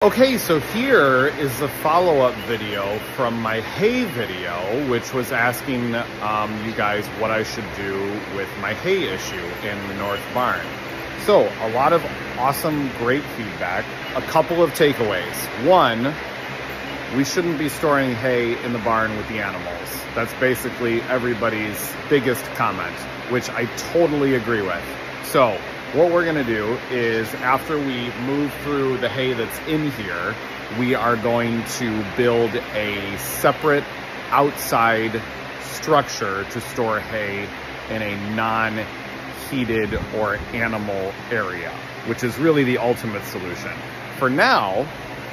Okay, so here is the follow-up video from my hay video, which was asking you guys what I should do with my hay issue in the north barn. So, a lot of awesome, great feedback. A couple of takeaways. One, we shouldn't be storing hay in the barn with the animals. That's basically everybody's biggest comment, which I totally agree with. So, what we're gonna do is after we move through the hay that's in here, we are going to build a separate outside structure to store hay in a non-heated or animal area, which is really the ultimate solution. For now,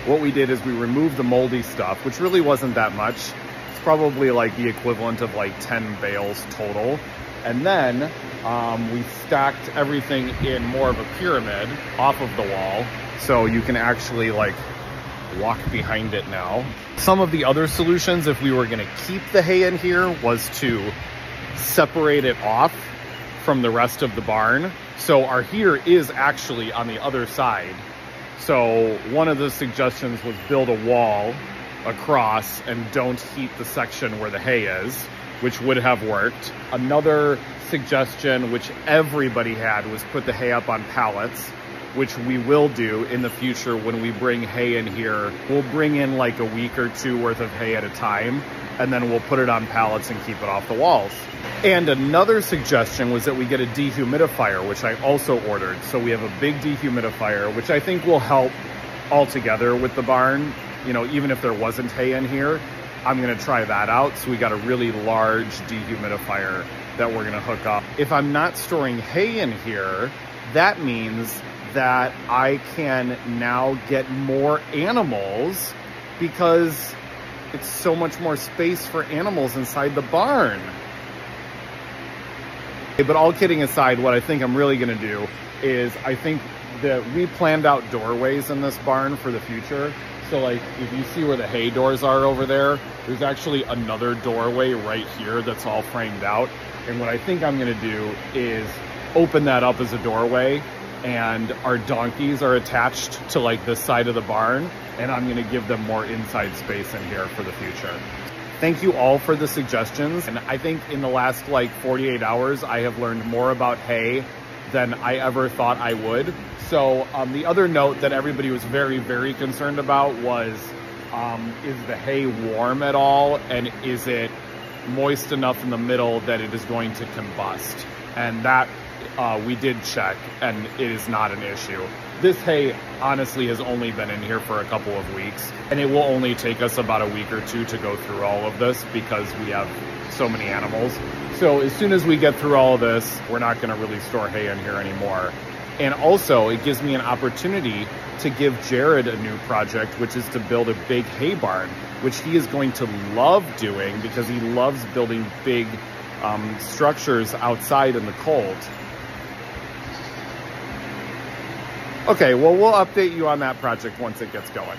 what we did is we removed the moldy stuff, which really wasn't that much. It's probably like the equivalent of like 10 bales total. And then we stacked everything in more of a pyramid off of the wall, so you can actually like walk behind it now. Some of the other solutions, if we were gonna keep the hay in here, was to separate it off from the rest of the barn. So our here is actually on the other side. So one of the suggestions was build a wall across and don't heat the section where the hay is, which would have worked. Another suggestion, which everybody had, was put the hay up on pallets, which we will do in the future when we bring hay in here. We'll bring in like a week or two worth of hay at a time, and then we'll put it on pallets and keep it off the walls. And another suggestion was that we get a dehumidifier, which I also ordered. So we have a big dehumidifier, which I think will help altogether with the barn. You know, even if there wasn't hay in here, I'm gonna try that out. So we got a really large dehumidifier that we're gonna hook up. If I'm not storing hay in here, that means that I can now get more animals because it's so much more space for animals inside the barn. But all kidding aside, what I think I'm really gonna do is I think that we planned out doorways in this barn for the future. So like if you see where the hay doors are over there, there's actually another doorway right here that's all framed out. And what I think I'm gonna do is open that up as a doorway, and our donkeys are attached to like this side of the barn, and I'm gonna give them more inside space in here for the future. Thank you all for the suggestions. And I think in the last like 48 hours, I have learned more about hay than I ever thought I would. So the other note that everybody was very, very concerned about was, is the hay warm at all? And is it moist enough in the middle that it is going to combust? And that we did check, and it is not an issue. This hay honestly has only been in here for a couple of weeks, and it will only take us about a week or two to go through all of this because we have so many animals. So as soon as we get through all of this, we're not gonna really store hay in here anymore. And also it gives me an opportunity to give Jared a new project, which is to build a big hay barn, which he is going to love doing because he loves building big structures outside in the cold. Okay, well, we'll update you on that project once it gets going.